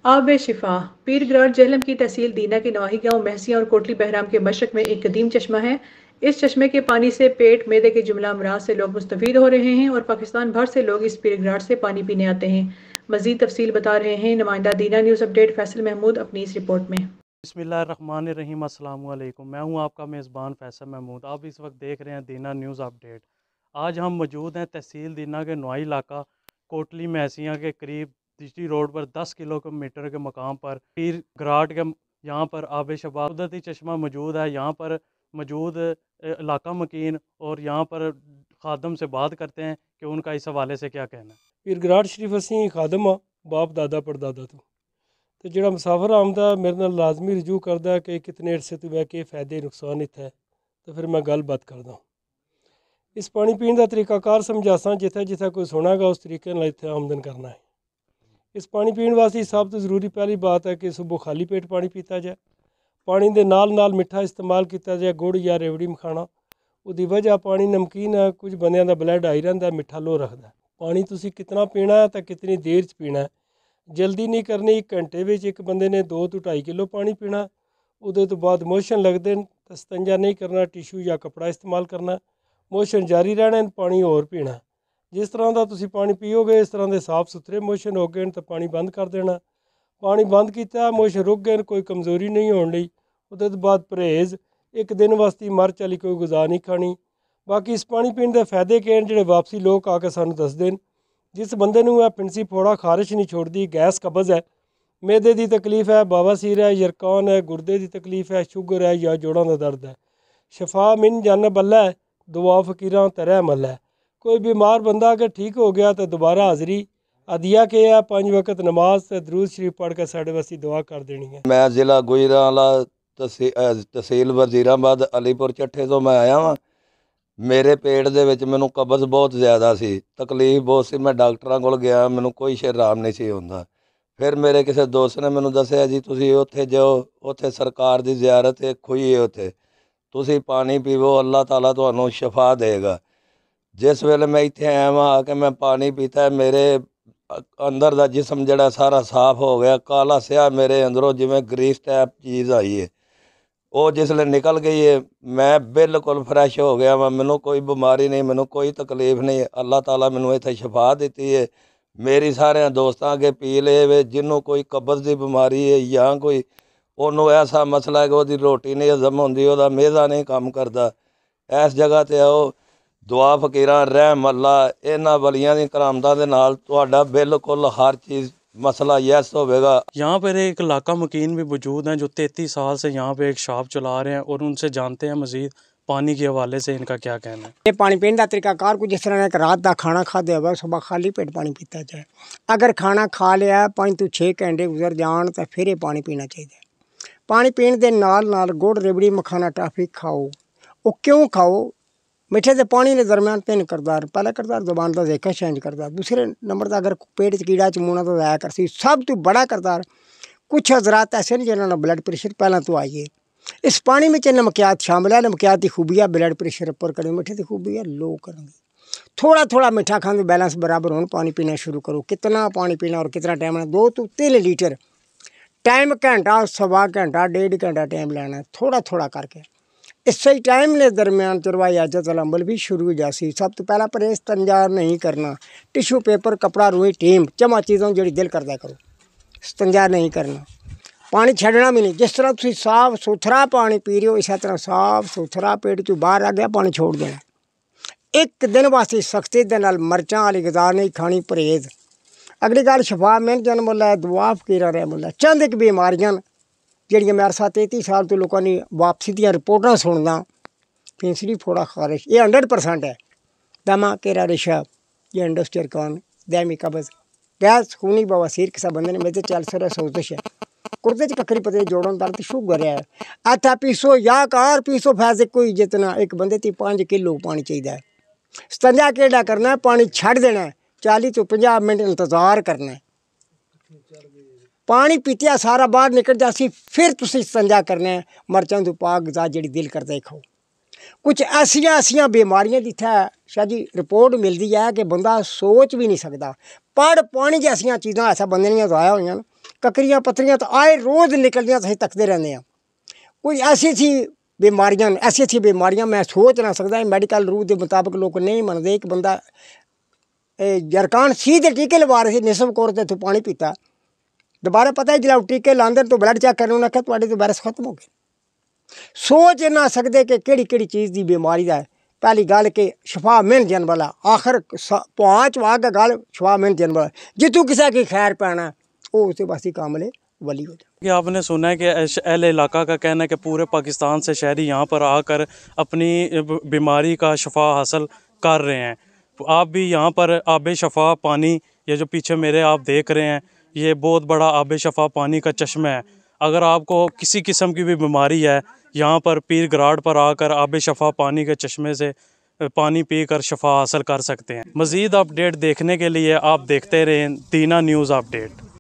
आब शिफा पीरगढ़ जेहलम की तहसील दीना के नवाही गांव महसिया और कोटली बहराम के मशरक में एक कदीम चश्मा है। इस चश्मे के पानी से पेट मैदे के जुमला अमराज से लोग मुस्तफीद हो रहे हैं और पाकिस्तान भर से लोग इस पीरगढ़ से पानी पीने आते हैं। मजीद तफसील बता रहे हैं नुमाइंदा दीना न्यूज़ अपडेट फैसल महमूद अपनी इस रिपोर्ट में। बिस्मिल्लाहिर्रहमानिर्रहीम, अस्सलाम वालेकुम। मैं हूं आपका मेज़बान फैसल महमूद। आप इस वक्त देख रहे हैं दीना न्यूज़ अपडेट। आज हम मौजूद हैं तहसील दीना के नवाई इलाका कोटली महसिया के करीब दिशटी रोड पर 10 किलोमीटर के मकाम पर पीर घराट के यहाँ पर आब शबा कुदरती चश्मा मौजूद है। यहाँ पर मौजूद इलाका मकीन और यहाँ पर खादम से बात करते हैं कि उनका इस हवाले से क्या कहना है। पीर घराट शरीफ असी खादम हाँ बाप दादा परदादा तो जोड़ा मुसाफर आमदा मेरे नाल लाजमी रजू करदा कि कितने अरसे तो वह के फ़ायदे नुकसान इत्थै तो फिर मैं गल बात करदा। इस पानी पीने का तरीकाकार समझासा जिथे जिथे कोई सुनागा उस तरीके नाल इत्थे आमदन करना है। इस पानी पीने वास्ते सब तो जरूरी पहली बात है कि सुबह खाली पेट पानी पीता जाए। पानी के नाल नाल मिठा इस्तेमाल किया जाए, गुड़ या रेवड़ी मखाना। उसकी वजह पानी नमकीन है, कुछ बंदियां दा ब्लड हाई रहिंदा, मिठा लो रखता। पानी तुसी कितना पीना है तो कितनी देर च पीना है। जल्दी नहीं करनी। घंटे में एक बंदे ने 2 तो 2.5 किलो पानी पीना। उदे तो बाद मोशन लगते हैं तो स्तंजा नहीं करना, टिशू या कपड़ा इस्तेमाल करना। मोशन जारी रहने, पानी होर पीना। जिस तरह का तुसी पानी पीओगे इस तरह के साफ सुथरे मोशन हो गए तो पानी बंद कर देना। पानी बंद किया, मोशन रुक गए, कोई कमज़ोरी नहीं होने लगी। उदे तो बाद परहेज़, एक दिन वास्ते मर्च वाली कोई गुज़ा नहीं खानी। बाकी इस पानी पीने के फायदे के हैं जिहड़े वापसी लोग आके सानू दसदे न। जिस बंदे नूं फिंसी फोड़ा खारिश नहीं छोड़ती, गैस कब्ज़ है, मैदे की तकलीफ है, बावासीर है, यरकान है, गुर्दे की तकलीफ है, शुगर है या जोड़ों का दर्द है, शफा मिन जानब अल्लाह है, दुआ फकीरां तरह अमल है। कोई बीमार बंदा अगर ठीक हो गया तो दोबारा हाज़री अदिया के है, 5 वक्त नमाज ते दरूद शरीफ पढ़ के साढ़े वास्ते दुआ कर देनी है। मैं ज़िला गुजरांवाला तहसील वजीराबाद अलीपुर ਚੱਠੇ ਤੋਂ मैं आया हाँ। मेरे पेट ਦੇ ਵਿੱਚ ਮੈਨੂੰ ਕਬਜ਼ ਬਹੁਤ ਜ਼ਿਆਦਾ ਸੀ, ਤਕਲੀਫ ਬਹੁਤ ਸੀ। मैं ਡਾਕਟਰਾਂ ਕੋਲ ਗਿਆ, ਮੈਨੂੰ ਕੋਈ ਆਰਾਮ ਨਹੀਂ ਸੀ ਹੁੰਦਾ। ਫਿਰ ਮੇਰੇ ਕਿਸੇ ਦੋਸਤ ਨੇ ਮੈਨੂੰ ਦੱਸਿਆ ਜੀ ਤੁਸੀਂ ਉੱਥੇ ਜਾਓ, ਉੱਥੇ ਸਰਕਾਰ ਦੀ ਜ਼ਿਆਰਤ ਹੈ, ਖੂਹੀ ਹੈ, ਉੱਥੇ ਤੁਸੀਂ ਪਾਣੀ ਪੀਵੋ, ਅੱਲਾਹ ਤਾਲਾ ਤੁਹਾਨੂੰ ਸ਼ਫਾ ਦੇਗਾ। ਜਿਸ ਵੇਲੇ ਮੈਂ ਇੱਥੇ ਆਇਆ ਵਾਂ ਆ ਕੇ ਮੈਂ ਪਾਣੀ ਪੀਤਾ, ਮੇਰੇ अंदर का जिसम जड़ा सारा साफ हो गया। काला स्याह मेरे अंदरों जिमें ग्रीस टाइप चीज़ आई है, वो जिसले निकल गई है, मैं बिल्कुल फ्रैश हो गया वा। मैनू कोई बीमारी नहीं, मैनू कोई तकलीफ नहीं। अल्लाह ताला मैनू इत्थे शफा दी है। मेरी सारे दोस्तों अगे अपील है, जिन्हों कोई कब्ज़ की बीमारी है या कोई उन्होंने ऐसा मसला है कि वो रोटी नहीं हजम होंदी, वो मेज़ा नहीं काम करता, इस जगह पर आओ। दुआ फकीरां रहम अल्लाह इन्हां वलियां दी करामतां दे नाल तुहाडा बिल्कुल हर चीज़ मसला यस होगा। यहाँ पर एक इलाका मकीन भी मौजूद हैं जो 33 साल से यहाँ पे एक शॉप चला रहे हैं और उनसे जानते हैं मज़ीद पानी के हवाले से इनका क्या कहना है। ये पानी पीने का तरीकाकार कुछ इस तरह है कि रात का खाना खाते हुए सुबह खाली पेट पानी पीता जाए। अगर खाना खा लिया 5 तो 6 घंटे गुजर जान तो फिर ये पानी पीना चाहिए। पानी पीने के नाल नाल गुड़ रेवड़ी मखाना टाफी खाओ। वो क्यों खाओ? मिठे से पानी के दरम्यान 3 किरदार। पहला किरदार जुबान का जेका चेंज करता, दूसरे नंबर का अगर पेट च कीड़ा चमूना तो जाया करसी। सब तो बड़ा किरदार कुछ हजरात ऐसे नहीं जिन्होंने ब्लड प्रेशर पहला तो आइए। इस पानी में नमकियात शामिल है। नमकियात की खूबियाँ ब्लड प्रेशर ऊपर करें, मिठे की खूबी है लो करेंगे। थोड़ा थोड़ा मीठा खाने बैलेंस बराबर हो, पानी पीना शुरू करो। कितना पानी पीना और कितना टाइम है? 2 तो 3 लीटर। टाइम घंटा, सवा घंटा, 1.5 घंटा टाइम लेना है, थोड़ा थोड़ा करके। इससे टाइम के दरमियान चरवाई आजत अमल भी शुरू हो जासी। सब तो पहला परहेज स्तंजा नहीं करना। टिशू पेपर, कपड़ा, रुई, टीम जमा चीज़ों जी दिल करदा करो। स्तंजा नहीं करना, पानी छड़ना भी नहीं। जिस तरह तुम साफ सुथरा पानी पी रहे हो इस तरह साफ सुथरा पेट चो बाहर आ गया पानी छोड़ देना। एक दिन वास्ते सख्ती के नाल मर्चां वाली गज़ा नहीं खानी, परहेज। अगली गल शफा मिन जन्म मुल्ला दुआ फकीरा रह मुल्ला। चंद एक बीमारियां ਜਿਹੜੀਆਂ मेरे साथ 33 साल तो लोगों ने वापसी दी रिपोर्टां सुनदा, फिंसड़ी फोड़ा खारिश ये 100% है। दमा केरा रेशा ये इंडस्ट्रियरकान दैमी कब्ज़ गैस खूनी बवासीर किसा बंदे ने मेरे कैल्सर है, सोजिश है, कुर्ते च ककरी पते जोड़ों दर्द शुगर है। अच्छा पीसो या कार पीसो फैसे कोई जितना एक बंदे ती 5 किलो पानी चाहिए। स्तंजा केड़ा करना है? पानी छड़ देना है, 40 तो 50 मिनट इंतज़ार करना है। पानी पीतिया सारा बाहर निकल जासी, फिर तुसी स्तंजा करना है। मर्चां तो पाक गज़ा जी दिल करता ही खाओ। कुछ ऐसियां बीमारियां जित्थै शायद जी रिपोर्ट मिलती है कि बंदा सोच भी नहीं सकता। पढ़ पानी जैसियां चीज़ां ऐसा बंदे ने दवाया हुई न, ककरियां पत्तरियां तो आए रोज़ निकलदियां, असीं तकते रहने हैं। कोई ऐसी बीमारियां मैं सोच ना सकदा। मैडिकल रूल के मुताबिक लोग नहीं मनते। एक बंदा जरकान सी दे टीके लवा रहे थे, निसब कौर ते पानी पीता, दोबारा पता है जिला टीके लाते तो ब्लड चेक करने, उन्हें आख्या तुहाडे तो वायरस खत्म हो गए। सोच ना सकते कि केड़ी चीज़ की बीमारी का है। पहली गल कि शफा मिल जाने वाला, आखिर पाँच वाग गल शफा मिल जाने वाला, जितू किसी की खैर पैना वो उसके पास ही कामले वली हो जाए। कि आपने सुना है कि अहले इलाका का कहना है कि पूरे पाकिस्तान से शहरी यहाँ पर आकर अपनी बीमारी का शफा हासिल कर रहे हैं। आप भी यहाँ पर आब शफा पानी, ये जो पीछे मेरे आप देख रहे हैं, ये बहुत बड़ा आब शफा पानी का चश्मा है। अगर आपको किसी किस्म की भी बीमारी है, यहाँ पर पीर गराड़ पर आकर आब शफा पानी के चश्मे से पानी पीकर शफा हासिल कर सकते हैं। मज़ीद अपडेट देखने के लिए आप देखते रहें दीना न्यूज़ अपडेट।